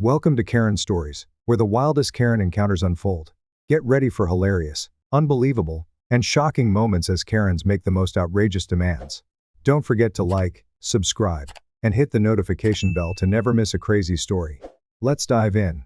Welcome to Karen Stories, where the wildest Karen encounters unfold. Get ready for hilarious, unbelievable, and shocking moments as Karens make the most outrageous demands. Don't forget to like, subscribe, and hit the notification bell to never miss a crazy story. Let's dive in.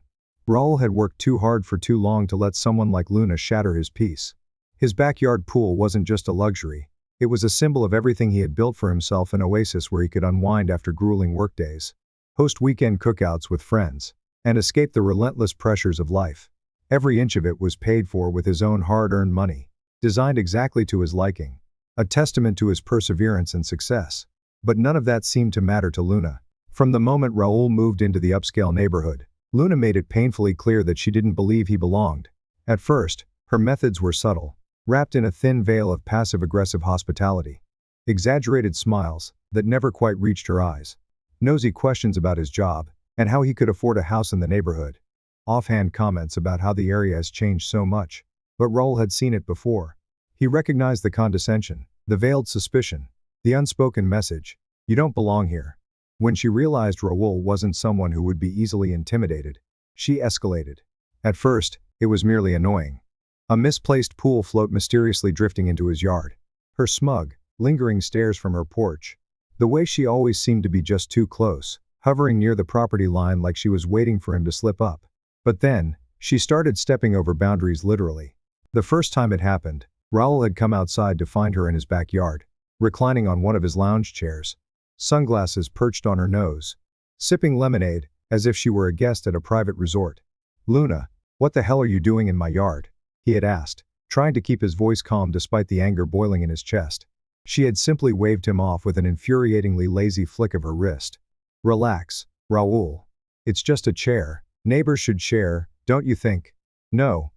Raul had worked too hard for too long to let someone like Luna shatter his peace. His backyard pool wasn't just a luxury. It was a symbol of everything he had built for himself, an oasis where he could unwind after grueling workdays, host weekend cookouts with friends, and escape the relentless pressures of life. Every inch of it was paid for with his own hard-earned money, designed exactly to his liking, a testament to his perseverance and success. But none of that seemed to matter to Luna. From the moment Raul moved into the upscale neighborhood, Luna made it painfully clear that she didn't believe he belonged. At first, her methods were subtle, wrapped in a thin veil of passive-aggressive hospitality. Exaggerated smiles that never quite reached her eyes. Nosy questions about his job and how he could afford a house in the neighborhood. Offhand comments about how the area has changed so much. But Raul had seen it before. He recognized the condescension, the veiled suspicion, the unspoken message, "You don't belong here." When she realized Raul wasn't someone who would be easily intimidated, she escalated. At first, it was merely annoying. A misplaced pool float mysteriously drifting into his yard. Her smug, lingering stares from her porch. The way she always seemed to be just too close, hovering near the property line like she was waiting for him to slip up. But then, she started stepping over boundaries literally. The first time it happened, Raul had come outside to find her in his backyard, reclining on one of his lounge chairs, sunglasses perched on her nose, sipping lemonade, as if she were a guest at a private resort. "Luna, what the hell are you doing in my yard?" he had asked, trying to keep his voice calm despite the anger boiling in his chest. She had simply waved him off with an infuriatingly lazy flick of her wrist. "Relax, Raul. It's just a chair. Neighbors should share, don't you think?" No.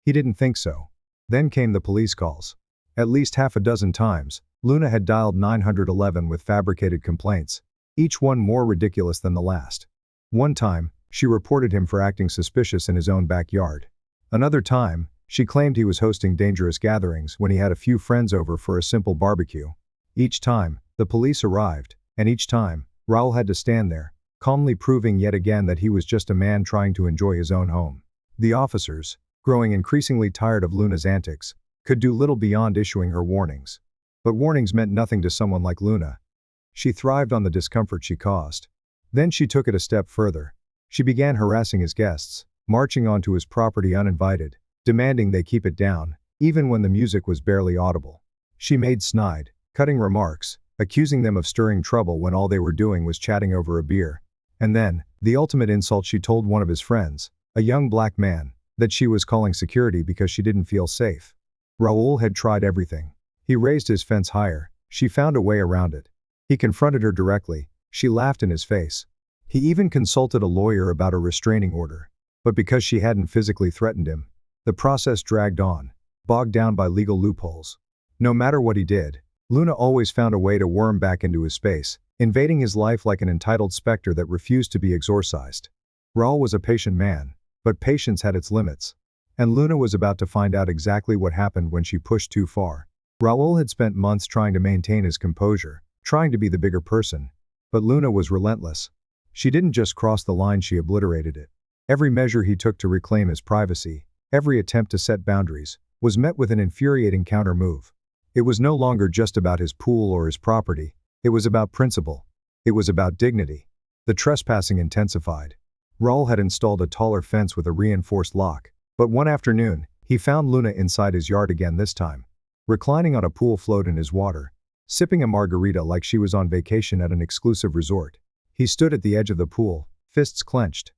He didn't think so. Then came the police calls. At least half a dozen times, Luna had dialed 911 with fabricated complaints, each one more ridiculous than the last. One time, she reported him for acting suspicious in his own backyard. Another time, she claimed he was hosting dangerous gatherings when he had a few friends over for a simple barbecue. Each time, the police arrived, and each time, Raul had to stand there, calmly proving yet again that he was just a man trying to enjoy his own home. The officers, growing increasingly tired of Luna's antics, could do little beyond issuing her warnings. But warnings meant nothing to someone like Luna. She thrived on the discomfort she caused. Then she took it a step further. She began harassing his guests, marching onto his property uninvited, demanding they keep it down, even when the music was barely audible. She made snide, cutting remarks, accusing them of stirring trouble when all they were doing was chatting over a beer. And then, the ultimate insult, she told one of his friends, a young black man, that she was calling security because she didn't feel safe. Raul had tried everything. He raised his fence higher. She found a way around it. He confronted her directly. She laughed in his face. He even consulted a lawyer about a restraining order. But because she hadn't physically threatened him, the process dragged on, bogged down by legal loopholes. No matter what he did, Luna always found a way to worm back into his space, invading his life like an entitled specter that refused to be exorcised. Raul was a patient man, but patience had its limits. And Luna was about to find out exactly what happened when she pushed too far. Raul had spent months trying to maintain his composure, trying to be the bigger person. But Luna was relentless. She didn't just cross the line, she obliterated it. Every measure he took to reclaim his privacy, every attempt to set boundaries, was met with an infuriating counter-move. It was no longer just about his pool or his property. It was about principle. It was about dignity. The trespassing intensified. Raul had installed a taller fence with a reinforced lock. But one afternoon, he found Luna inside his yard again, this time, reclining on a pool float in his water, sipping a margarita like she was on vacation at an exclusive resort. He stood at the edge of the pool, fists clenched.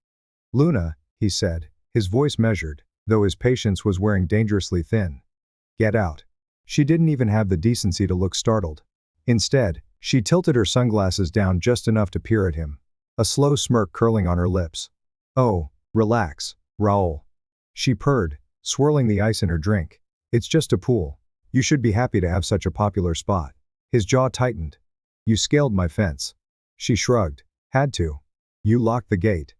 "Luna," he said, his voice measured, though his patience was wearing dangerously thin. "Get out." She didn't even have the decency to look startled. Instead, she tilted her sunglasses down just enough to peer at him, a slow smirk curling on her lips. "Oh, relax, Raul," she purred, swirling the ice in her drink. "It's just a pool. You should be happy to have such a popular spot." His jaw tightened. "You scaled my fence." She shrugged. "Had to. You locked the gate."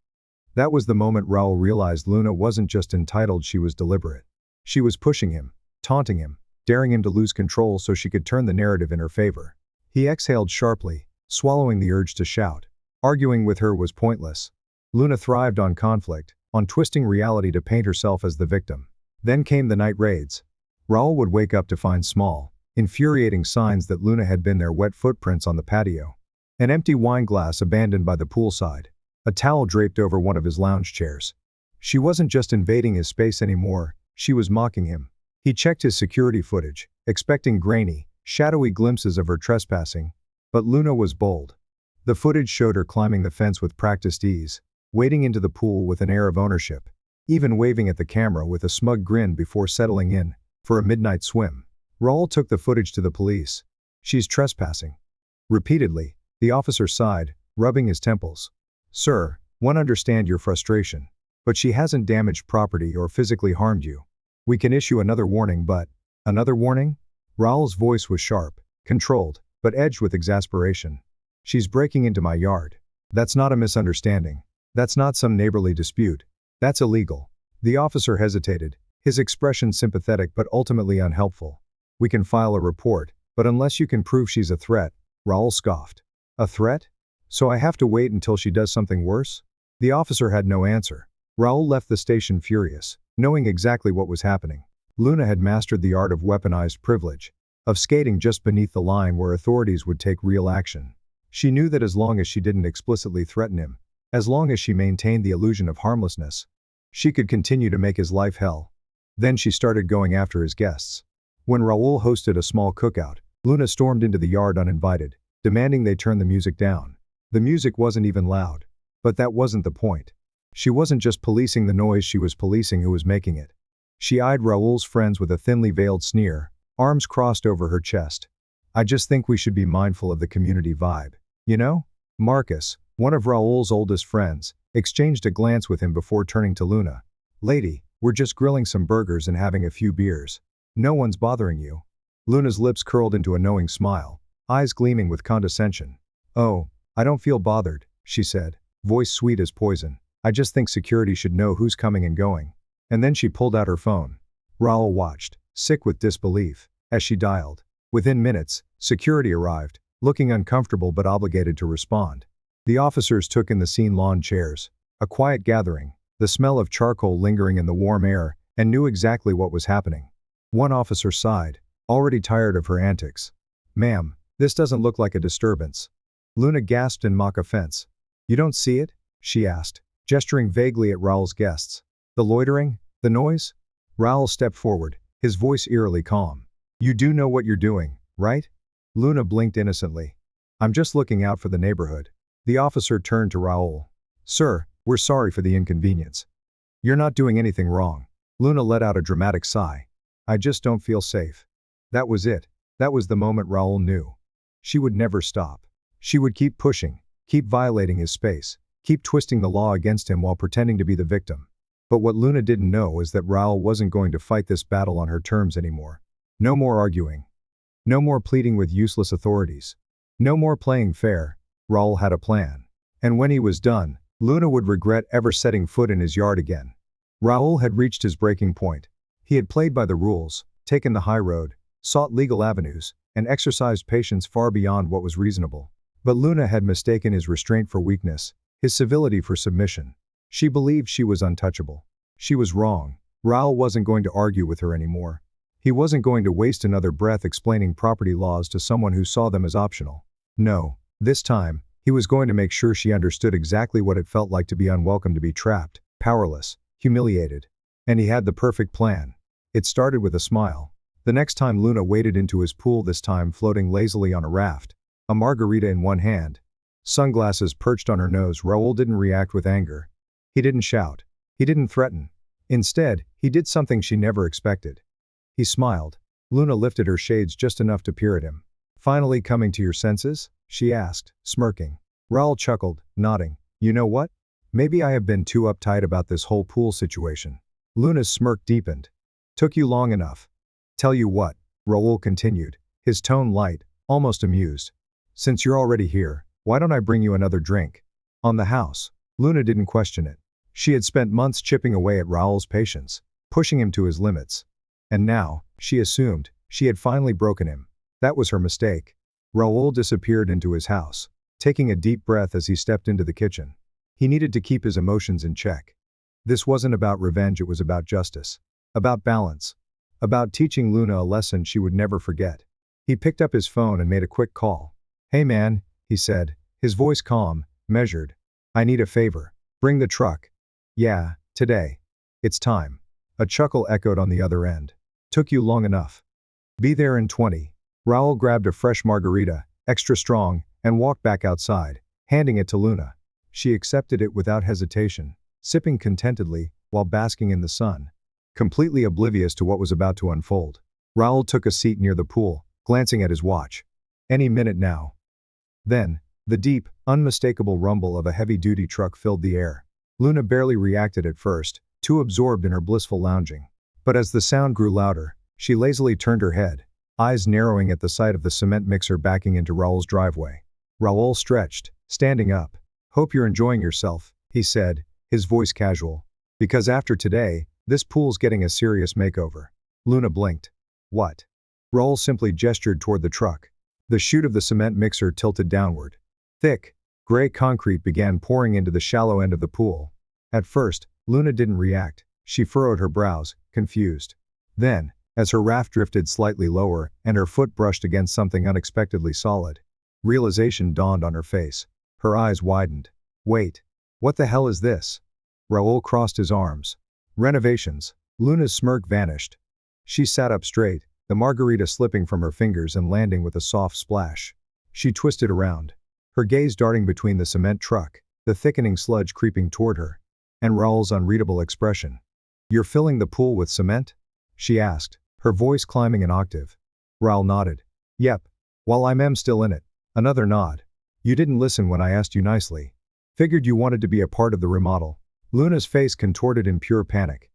That was the moment Raul realized Luna wasn't just entitled, she was deliberate. She was pushing him, taunting him, daring him to lose control so she could turn the narrative in her favor. He exhaled sharply, swallowing the urge to shout. Arguing with her was pointless. Luna thrived on conflict, on twisting reality to paint herself as the victim. Then came the night raids. Raul would wake up to find small, infuriating signs that Luna had been there: wet footprints on the patio, an empty wine glass abandoned by the poolside, a towel draped over one of his lounge chairs. She wasn't just invading his space anymore, she was mocking him. He checked his security footage, expecting grainy, shadowy glimpses of her trespassing, but Luna was bold. The footage showed her climbing the fence with practiced ease, wading into the pool with an air of ownership, even waving at the camera with a smug grin before settling in for a midnight swim. Raul took the footage to the police. "She's trespassing." Repeatedly, the officer sighed, rubbing his temples. "Sir, one understand your frustration, but she hasn't damaged property or physically harmed you. We can issue another warning, but..." "Another warning?" Raul's voice was sharp, controlled, but edged with exasperation. "She's breaking into my yard. That's not a misunderstanding. That's not some neighborly dispute. That's illegal." The officer hesitated, his expression sympathetic but ultimately unhelpful. "We can file a report, but unless you can prove she's a threat," Raul scoffed. "A threat? So I have to wait until she does something worse?" The officer had no answer. Raul left the station furious, knowing exactly what was happening. Luna had mastered the art of weaponized privilege, of skating just beneath the line where authorities would take real action. She knew that as long as she didn't explicitly threaten him, as long as she maintained the illusion of harmlessness, she could continue to make his life hell. Then she started going after his guests. When Raul hosted a small cookout, Luna stormed into the yard uninvited, demanding they turn the music down. The music wasn't even loud. But that wasn't the point. She wasn't just policing the noise, she was policing who was making it. She eyed Raul's friends with a thinly veiled sneer, arms crossed over her chest. "I just think we should be mindful of the community vibe. You know?" Marcus, one of Raul's oldest friends, exchanged a glance with him before turning to Luna. "Lady, we're just grilling some burgers and having a few beers. No one's bothering you." Luna's lips curled into a knowing smile, eyes gleaming with condescension. "Oh, I don't feel bothered," she said, voice sweet as poison. "I just think security should know who's coming and going." And then she pulled out her phone. Raul watched, sick with disbelief, as she dialed. Within minutes, security arrived, looking uncomfortable but obligated to respond. The officers took in the scene: lawn chairs, a quiet gathering, the smell of charcoal lingering in the warm air, and knew exactly what was happening. One officer sighed, already tired of her antics. "Ma'am, this doesn't look like a disturbance." Luna gasped in mock offense. "You don't see it?" she asked, gesturing vaguely at Raul's guests. "The loitering? The noise?" Raul stepped forward, his voice eerily calm. "You do know what you're doing, right?" Luna blinked innocently. "I'm just looking out for the neighborhood." The officer turned to Raul. "Sir, we're sorry for the inconvenience." "You're not doing anything wrong." Luna let out a dramatic sigh. "I just don't feel safe." That was it. That was the moment Raul knew. She would never stop. She would keep pushing, keep violating his space, keep twisting the law against him while pretending to be the victim. But what Luna didn't know is that Raul wasn't going to fight this battle on her terms anymore. No more arguing. No more pleading with useless authorities. No more playing fair. Raul had a plan. And when he was done, Luna would regret ever setting foot in his yard again. Raul had reached his breaking point. He had played by the rules, taken the high road, sought legal avenues, and exercised patience far beyond what was reasonable. But Luna had mistaken his restraint for weakness, his civility for submission. She believed she was untouchable. She was wrong. Raul wasn't going to argue with her anymore. He wasn't going to waste another breath explaining property laws to someone who saw them as optional. No, this time, he was going to make sure she understood exactly what it felt like to be unwelcome, to be trapped, powerless, humiliated. And he had the perfect plan. It started with a smile. The next time Luna waded into his pool, this time floating lazily on a raft, a margarita in one hand, sunglasses perched on her nose, Raul didn't react with anger. He didn't shout. He didn't threaten. Instead, he did something she never expected. He smiled. Luna lifted her shades just enough to peer at him. "Finally coming to your senses?" she asked, smirking. Raul chuckled, nodding. "You know what? Maybe I have been too uptight about this whole pool situation." Luna's smirk deepened. "Took you long enough." "Tell you what," Raul continued, his tone light, almost amused. "Since you're already here, why don't I bring you another drink?" On the house. Luna didn't question it. She had spent months chipping away at Raul's patience, pushing him to his limits. And now, she assumed, she had finally broken him. That was her mistake. Raul disappeared into his house, taking a deep breath as he stepped into the kitchen. He needed to keep his emotions in check. This wasn't about revenge, it was about justice. About balance. About teaching Luna a lesson she would never forget. He picked up his phone and made a quick call. "Hey man," he said, his voice calm, measured. "I need a favor. Bring the truck." "Yeah, today. It's time." A chuckle echoed on the other end. "Took you long enough. Be there in 20. Raul grabbed a fresh margarita, extra strong, and walked back outside, handing it to Luna. She accepted it without hesitation, sipping contentedly while basking in the sun, completely oblivious to what was about to unfold. Raul took a seat near the pool, glancing at his watch. Any minute now. Then, the deep, unmistakable rumble of a heavy-duty truck filled the air. Luna barely reacted at first, too absorbed in her blissful lounging. But as the sound grew louder, she lazily turned her head, eyes narrowing at the sight of the cement mixer backing into Raul's driveway. Raul stretched, standing up. "Hope you're enjoying yourself," he said, his voice casual. "Because after today, this pool's getting a serious makeover." Luna blinked. "What?" Raul simply gestured toward the truck. The chute of the cement mixer tilted downward. Thick, gray concrete began pouring into the shallow end of the pool. At first, Luna didn't react. She furrowed her brows, confused. Then, as her raft drifted slightly lower and her foot brushed against something unexpectedly solid, realization dawned on her face. Her eyes widened. "Wait. What the hell is this?" Raul crossed his arms. "Renovations." Luna's smirk vanished. She sat up straight, the margarita slipping from her fingers and landing with a soft splash. She twisted around, her gaze darting between the cement truck, the thickening sludge creeping toward her, and Raul's unreadable expression. "You're filling the pool with cement?" she asked, her voice climbing an octave. Raul nodded. "Yep. While I'm still in it." Another nod. "You didn't listen when I asked you nicely. Figured you wanted to be a part of the remodel." Luna's face contorted in pure panic.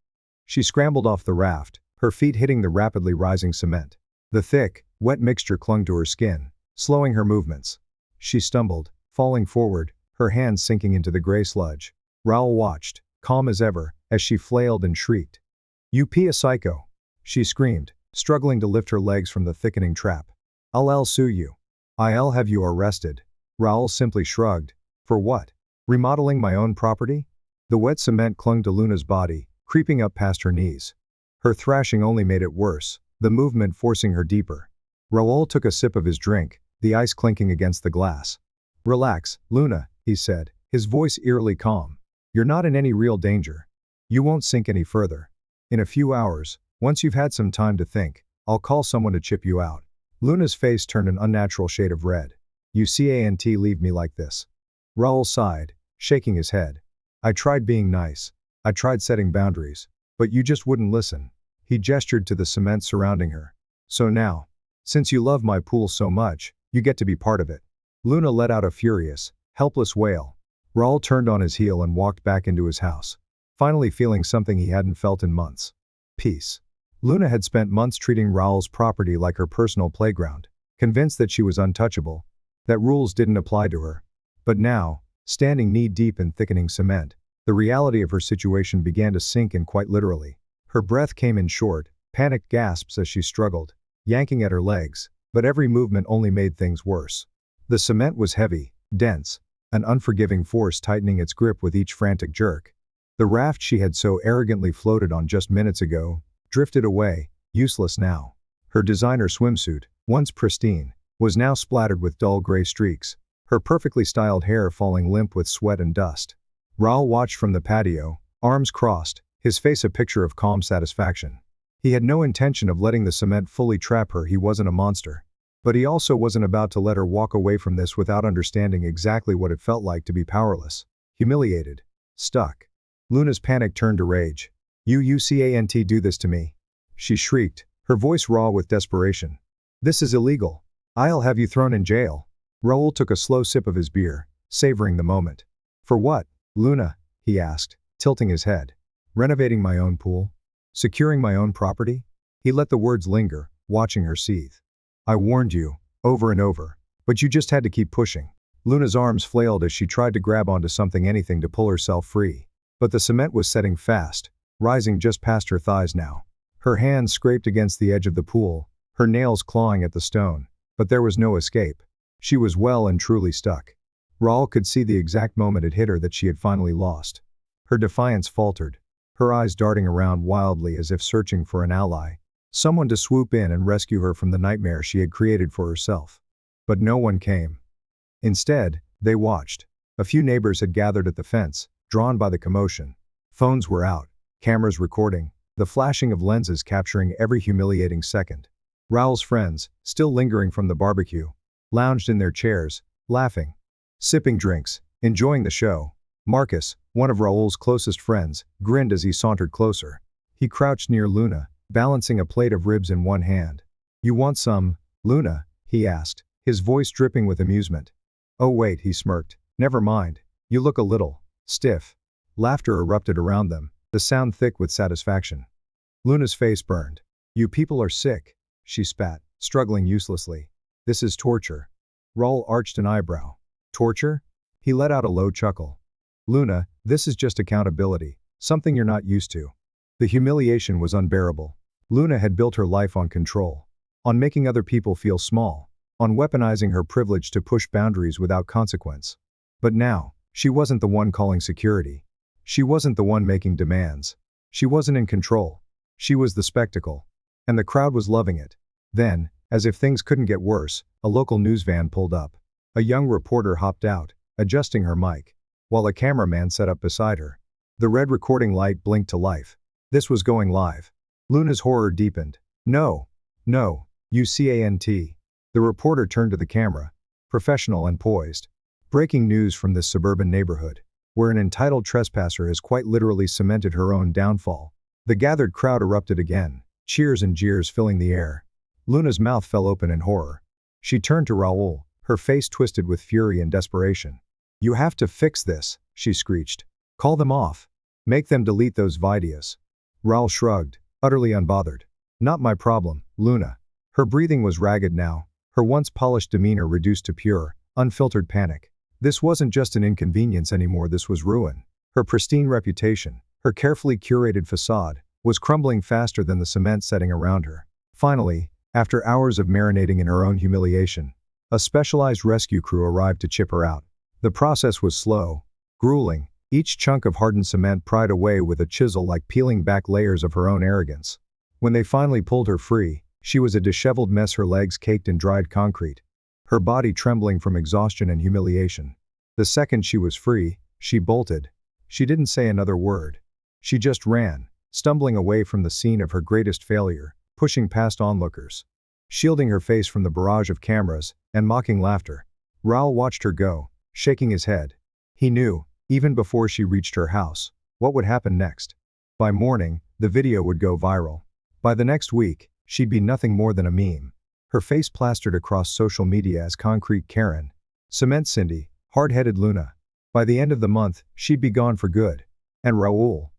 She scrambled off the raft, her feet hitting the rapidly rising cement. The thick, wet mixture clung to her skin, slowing her movements. She stumbled, falling forward, her hands sinking into the gray sludge. Raul watched, calm as ever, as she flailed and shrieked. "You a psycho!" she screamed, struggling to lift her legs from the thickening trap. I'll sue you. I'll have you arrested." Raul simply shrugged. "For what? Remodeling my own property?" The wet cement clung to Luna's body, creeping up past her knees. Her thrashing only made it worse, the movement forcing her deeper. Raul took a sip of his drink, the ice clinking against the glass. "Relax, Luna," he said, his voice eerily calm. "You're not in any real danger. You won't sink any further. In a few hours, once you've had some time to think, I'll call someone to chip you out." Luna's face turned an unnatural shade of red. "You can't leave me like this." Raul sighed, shaking his head. "I tried being nice. I tried setting boundaries. But you just wouldn't listen." He gestured to the cement surrounding her. "So now, since you love my pool so much, you get to be part of it." Luna let out a furious, helpless wail. Raul turned on his heel and walked back into his house, finally feeling something he hadn't felt in months. Peace. Luna had spent months treating Raul's property like her personal playground, convinced that she was untouchable, that rules didn't apply to her. But now, standing knee-deep in thickening cement, the reality of her situation began to sink in quite literally. Her breath came in short, panicked gasps as she struggled, yanking at her legs, but every movement only made things worse. The cement was heavy, dense, an unforgiving force tightening its grip with each frantic jerk. The raft she had so arrogantly floated on just minutes ago drifted away, useless now. Her designer swimsuit, once pristine, was now splattered with dull gray streaks, her perfectly styled hair falling limp with sweat and dust. Raul watched from the patio, arms crossed, his face a picture of calm satisfaction. He had no intention of letting the cement fully trap her. He wasn't a monster. But he also wasn't about to let her walk away from this without understanding exactly what it felt like to be powerless, humiliated, stuck. Luna's panic turned to rage. You can't do this to me," she shrieked, her voice raw with desperation. "This is illegal. I'll have you thrown in jail." Raul took a slow sip of his beer, savoring the moment. "For what, Luna?" he asked, tilting his head. "Renovating my own pool? Securing my own property?" He let the words linger, watching her seethe. "I warned you, over and over. But you just had to keep pushing." Luna's arms flailed as she tried to grab onto anything to pull herself free. But the cement was setting fast, rising just past her thighs now. Her hands scraped against the edge of the pool, her nails clawing at the stone, but there was no escape. She was well and truly stuck. Raul could see the exact moment it hit her that she had finally lost. Her defiance faltered, her eyes darting around wildly as if searching for an ally, someone to swoop in and rescue her from the nightmare she had created for herself. But no one came. Instead, they watched. A few neighbors had gathered at the fence, drawn by the commotion. Phones were out, cameras recording, the flashing of lenses capturing every humiliating second. Raul's friends, still lingering from the barbecue, lounged in their chairs, laughing, sipping drinks, enjoying the show. Marcus, one of Raul's closest friends, grinned as he sauntered closer. He crouched near Luna, balancing a plate of ribs in one hand. "You want some, Luna?" he asked, his voice dripping with amusement. "Oh wait," he smirked. "Never mind. You look a little stiff." Laughter erupted around them, the sound thick with satisfaction. Luna's face burned. "You people are sick," she spat, struggling uselessly. "This is torture." Raul arched an eyebrow. "Torture?" He let out a low chuckle. "Luna, this is just accountability, something you're not used to." The humiliation was unbearable. Luna had built her life on control, on making other people feel small, on weaponizing her privilege to push boundaries without consequence. But now, she wasn't the one calling security. She wasn't the one making demands. She wasn't in control. She was the spectacle. And the crowd was loving it. Then, as if things couldn't get worse, a local news van pulled up. A young reporter hopped out, adjusting her mic, while a cameraman sat up beside her. The red recording light blinked to life. This was going live. Luna's horror deepened. No, UCANT. The reporter turned to the camera, professional and poised. Breaking news from this suburban neighborhood, where an entitled trespasser has quite literally cemented her own downfall. The gathered crowd erupted again, cheers and jeers filling the air. Luna's mouth fell open in horror. She turned to Raul, her face twisted with fury and desperation. "You have to fix this," she screeched. "Call them off. Make them delete those videos." Raul shrugged, utterly unbothered. "Not my problem, Luna." Her breathing was ragged now, her once polished demeanor reduced to pure, unfiltered panic. This wasn't just an inconvenience anymore, this was ruin. Her pristine reputation, her carefully curated facade, was crumbling faster than the cement setting around her. Finally, after hours of marinating in her own humiliation, a specialized rescue crew arrived to chip her out. The process was slow, grueling, each chunk of hardened cement pried away with a chisel like peeling back layers of her own arrogance. When they finally pulled her free, she was a disheveled mess, her legs caked in dried concrete, her body trembling from exhaustion and humiliation. The second she was free, she bolted. She didn't say another word. She just ran, stumbling away from the scene of her greatest failure, pushing past onlookers, shielding her face from the barrage of cameras and mocking laughter. Raul watched her go, shaking his head. He knew, even before she reached her house, what would happen next. By morning, the video would go viral. By the next week, she'd be nothing more than a meme. Her face plastered across social media as Concrete Karen, Cement Cindy, Hard-Headed Luna. By the end of the month, she'd be gone for good. And Raul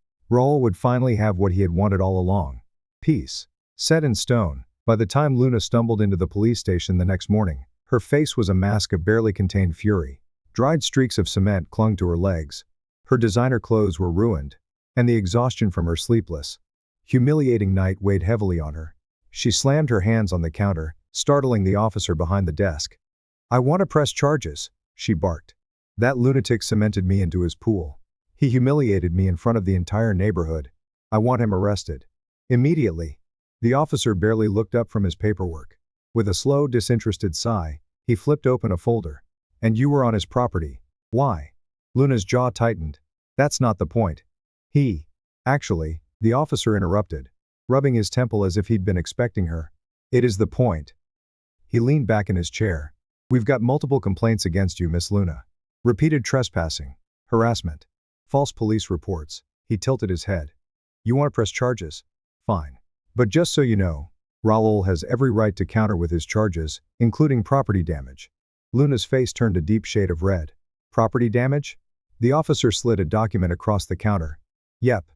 would finally have what he had wanted all along. Peace. Set in stone. By the time Luna stumbled into the police station the next morning, her face was a mask of barely contained fury. Dried streaks of cement clung to her legs. Her designer clothes were ruined, and the exhaustion from her sleepless, humiliating night weighed heavily on her. She slammed her hands on the counter, startling the officer behind the desk. "I want to press charges," she barked. "That lunatic cemented me into his pool. He humiliated me in front of the entire neighborhood. I want him arrested. Immediately." The officer barely looked up from his paperwork. With a slow, disinterested sigh, he flipped open a folder. "And you were on his property. Why?" Luna's jaw tightened. "That's not the point." Actually, the officer interrupted, rubbing his temple as if he'd been expecting her. "It is the point." He leaned back in his chair. "We've got multiple complaints against you, Miss Luna. Repeated trespassing, harassment, false police reports." He tilted his head. "You want to press charges? Fine. But just so you know, Raul has every right to counter with his charges, including property damage." Luna's face turned a deep shade of red. "Property damage?" The officer slid a document across the counter. "Yep.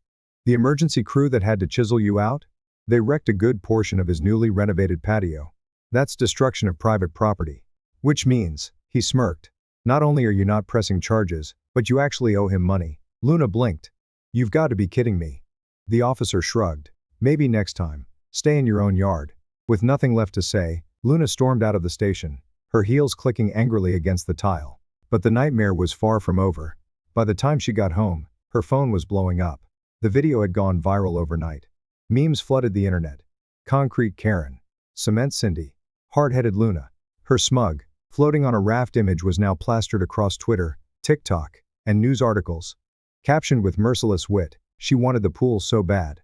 The emergency crew that had to chisel you out? They wrecked a good portion of his newly renovated patio. That's destruction of private property. Which means," he smirked, "not only are you not pressing charges, but you actually owe him money." Luna blinked. "You've got to be kidding me." The officer shrugged. "Maybe next time. Stay in your own yard." With nothing left to say, Luna stormed out of the station, her heels clicking angrily against the tile. But the nightmare was far from over. By the time she got home, her phone was blowing up. The video had gone viral overnight. Memes flooded the internet. Concrete Karen. Cement Cindy. Hard-headed Luna. Her smug, floating on a raft image was now plastered across Twitter, TikTok, and news articles. Captioned with merciless wit, she wanted the pool so bad.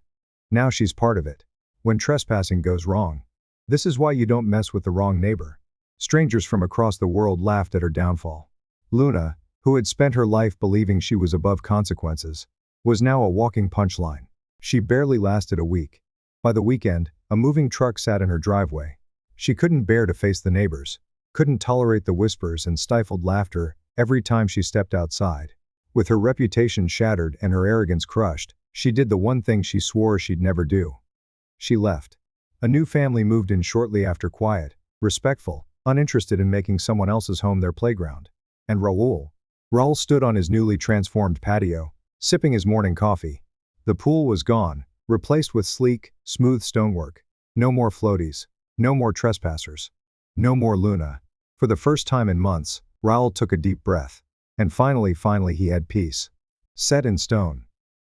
Now she's part of it. When trespassing goes wrong. This is why you don't mess with the wrong neighbor. Strangers from across the world laughed at her downfall. Luna, who had spent her life believing she was above consequences, was now a walking punchline. She barely lasted a week. By the weekend, a moving truck sat in her driveway. She couldn't bear to face the neighbors, couldn't tolerate the whispers and stifled laughter every time she stepped outside. With her reputation shattered and her arrogance crushed, she did the one thing she swore she'd never do. She left. A new family moved in shortly after, quiet, respectful, uninterested in making someone else's home their playground. And Raul stood on his newly transformed patio, sipping his morning coffee. The pool was gone, replaced with sleek, smooth stonework. No more floaties. No more trespassers. No more Luna. For the first time in months, Raul took a deep breath. And finally he had peace. Set in stone.